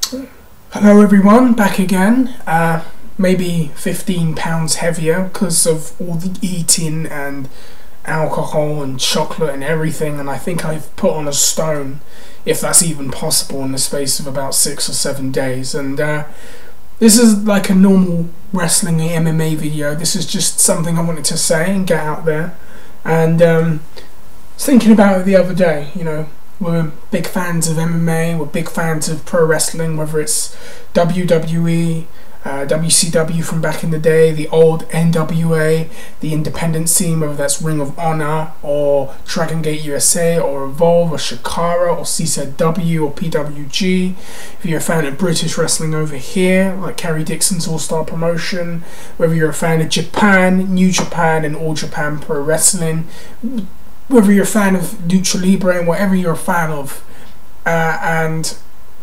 Hello everyone, back again. Maybe 15 pounds heavier because of all the eating and alcohol and chocolate and everything, and I think I've put on a stone, if that's even possible, in the space of about 6 or 7 days. And this is like a normal wrestling MMA video. This is just something I wanted to say and get out there. And I was thinking about it the other day. You know, we're big fans of MMA, we're big fans of pro wrestling, whether it's WWE, WCW from back in the day, the old NWA, the independent scene, whether that's Ring of Honor or Dragon Gate USA or Evolve or Shikara or CZW or PWG. If you're a fan of British wrestling over here, like Kerry Dixon's All-Star Promotion, whether you're a fan of Japan, New Japan and All Japan Pro Wrestling, whether you're a fan of Lucha Libre and whatever you're a fan of, and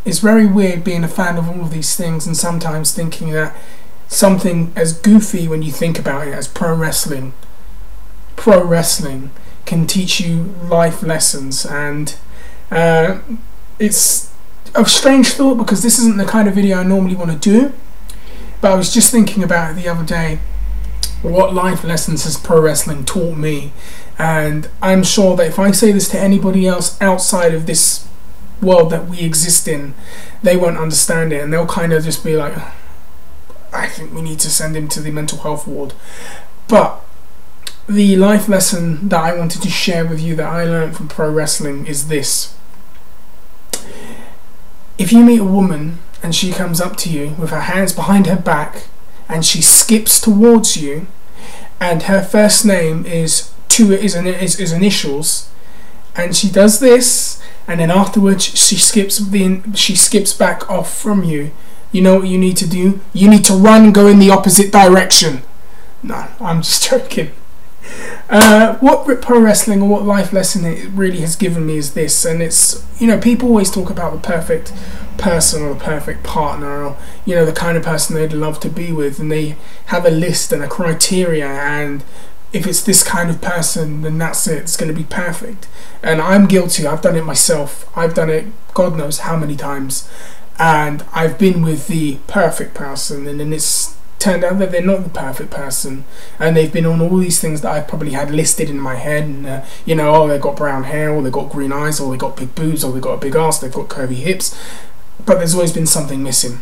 it's very weird being a fan of all of these things and sometimes thinking that something as goofy, when you think about it, as pro wrestling can teach you life lessons. And it's a strange thought because this isn't the kind of video I normally want to do, but I was just thinking about it the other day. What life lessons has pro wrestling taught me? And I'm sure that if I say this to anybody else outside of this world that we exist in, they won't understand it, and they'll kind of just be like, I think we need to send him to the mental health ward. But the life lesson that I wanted to share with you that I learned from pro wrestling is this. If you meet a woman and she comes up to you with her hands behind her back and she skips towards you, and her first name is initials, and she does this, and then afterwards she skips back off from you, you know what you need to do? You need to run and go in the opposite direction. No, I'm just joking. What pro wrestling or what life lesson it really has given me is this, and it's, you know, people always talk about the perfect person or the perfect partner, or, you know, the kind of person they'd love to be with, and they have a list and a criteria, and if it's this kind of person, then that's it, it's going to be perfect. And I'm guilty, I've done it myself, I've done it God knows how many times, and I've been with the perfect person, and then it's turned out that they're not the perfect person, and they've been on all these things that I've probably had listed in my head, and you know, oh, they've got brown hair, or they've got green eyes, or they've got big boobs, or they've got a big ass, they've got curvy hips, but there's always been something missing.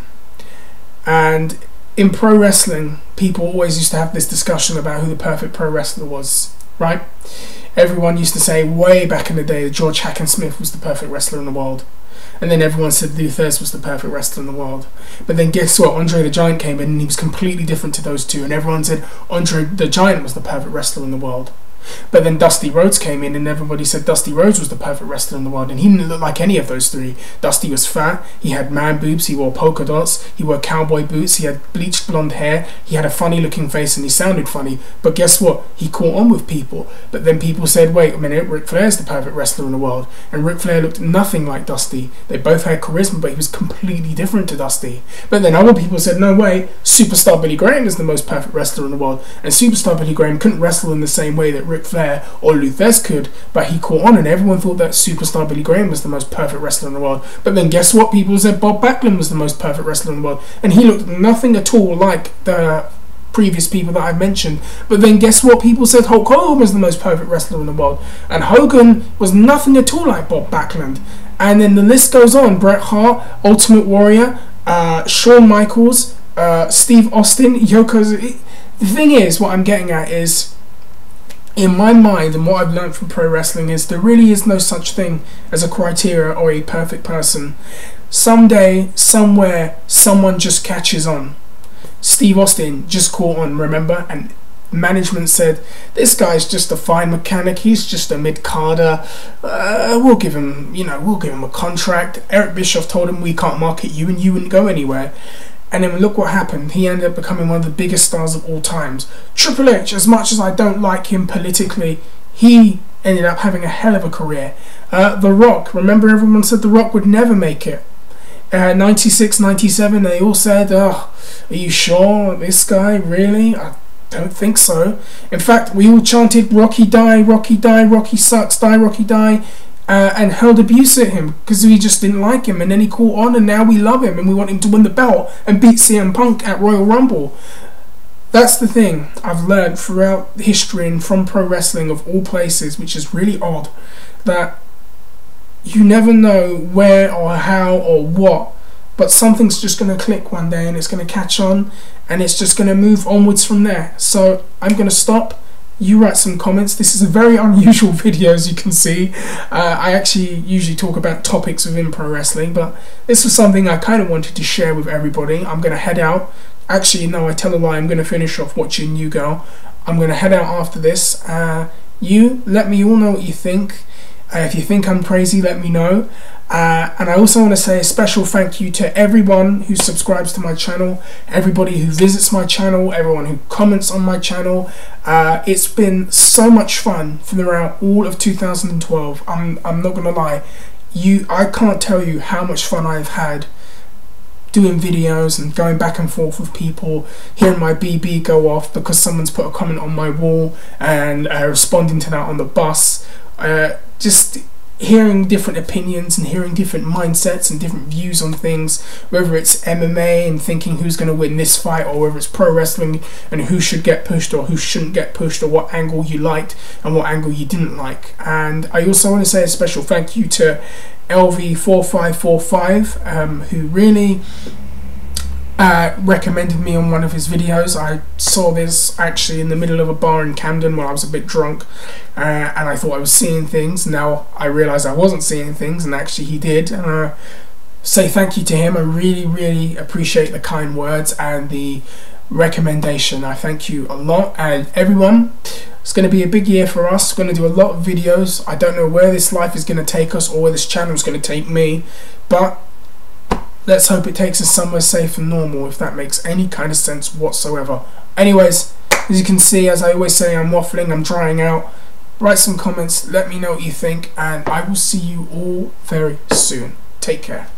And in pro wrestling, people always used to have this discussion about who the perfect pro wrestler was, right? Everyone used to say way back in the day that George Hackenschmidt was the perfect wrestler in the world. And then everyone said Lou Thesz was the perfect wrestler in the world. But then guess what? Andre the Giant came in and he was completely different to those two. And everyone said Andre the Giant was the perfect wrestler in the world. But then Dusty Rhodes came in and everybody said Dusty Rhodes was the perfect wrestler in the world, and he didn't look like any of those three. Dusty was fat, he had man boobs, he wore polka dots, he wore cowboy boots, he had bleached blonde hair, he had a funny looking face and he sounded funny. But guess what? He caught on with people. But then people said, wait a minute, Ric Flair's the perfect wrestler in the world. And Ric Flair looked nothing like Dusty. They both had charisma, but he was completely different to Dusty. But then other people said, no way, Superstar Billy Graham is the most perfect wrestler in the world. And Superstar Billy Graham couldn't wrestle in the same way that Ric Flair or Lou Thesz could, but he caught on, and everyone thought that Superstar Billy Graham was the most perfect wrestler in the world. But then guess what? People said Bob Backlund was the most perfect wrestler in the world, and he looked nothing at all like the previous people that I mentioned. But then guess what? People said Hulk Hogan was the most perfect wrestler in the world, and Hogan was nothing at all like Bob Backlund. And then the list goes on. Bret Hart, Ultimate Warrior, Shawn Michaels, Steve Austin, Yokozuna. The thing is, what I'm getting at is, in my mind, and what I've learned from pro wrestling, is there really is no such thing as a criteria or a perfect person. Someday, somewhere, someone just catches on. Steve Austin just caught on, remember? And management said, this guy's just a fine mechanic, he's just a mid-carder, we'll give him a contract. Eric Bischoff told him, we can't market you and you wouldn't go anywhere. And then look what happened. He ended up becoming one of the biggest stars of all times. Triple H, as much as I don't like him politically, he ended up having a hell of a career. The Rock, remember everyone said The Rock would never make it. 96, 97, they all said, oh, are you sure? This guy, really? I don't think so. In fact, we all chanted, Rocky die, Rocky die, Rocky sucks, die, Rocky die. and hurled abuse at him because we just didn't like him, and then he caught on, and now we love him and we want him to win the belt and beat CM Punk at Royal Rumble. That's the thing I've learned throughout history and from pro wrestling of all places, which is really odd, that you never know where or how or what, but something's just going to click one day and it's going to catch on and it's just going to move onwards from there. So I'm going to stop. You write some comments. This is a very unusual video, as you can see. I actually usually talk about topics within pro wrestling, but this was something I kind of wanted to share with everybody. I'm going to head out. Actually, no, I tell a lie. I'm going to finish off watching New Girl. I'm going to head out after this. You let me all know what you think. If you think I'm crazy, let me know. And I also want to say a special thank you to everyone who subscribes to my channel, everybody who visits my channel, everyone who comments on my channel. It's been so much fun throughout all of 2012. I'm not going to lie. I can't tell you how much fun I've had doing videos and going back and forth with people, hearing my BB go off because someone's put a comment on my wall, and responding to that on the bus. Just hearing different opinions and hearing different mindsets and different views on things, whether it's MMA and thinking who's going to win this fight, or whether it's pro wrestling and who should get pushed or who shouldn't get pushed, or what angle you liked and what angle you didn't like. And I also want to say a special thank you to LV4545, who really recommended me on one of his videos. I saw this actually in the middle of a bar in Camden while I was a bit drunk, and I thought I was seeing things. Now I realise I wasn't seeing things, and actually he did. Say thank you to him. I really appreciate the kind words and the recommendation. I thank you a lot. And everyone, it's going to be a big year for us. We're going to do a lot of videos. I don't know where this life is going to take us or where this channel is going to take me, but let's hope it takes us somewhere safe and normal, if that makes any kind of sense whatsoever. Anyways, as you can see, as I always say, I'm waffling, I'm drying out. Write some comments, let me know what you think, and I will see you all very soon. Take care.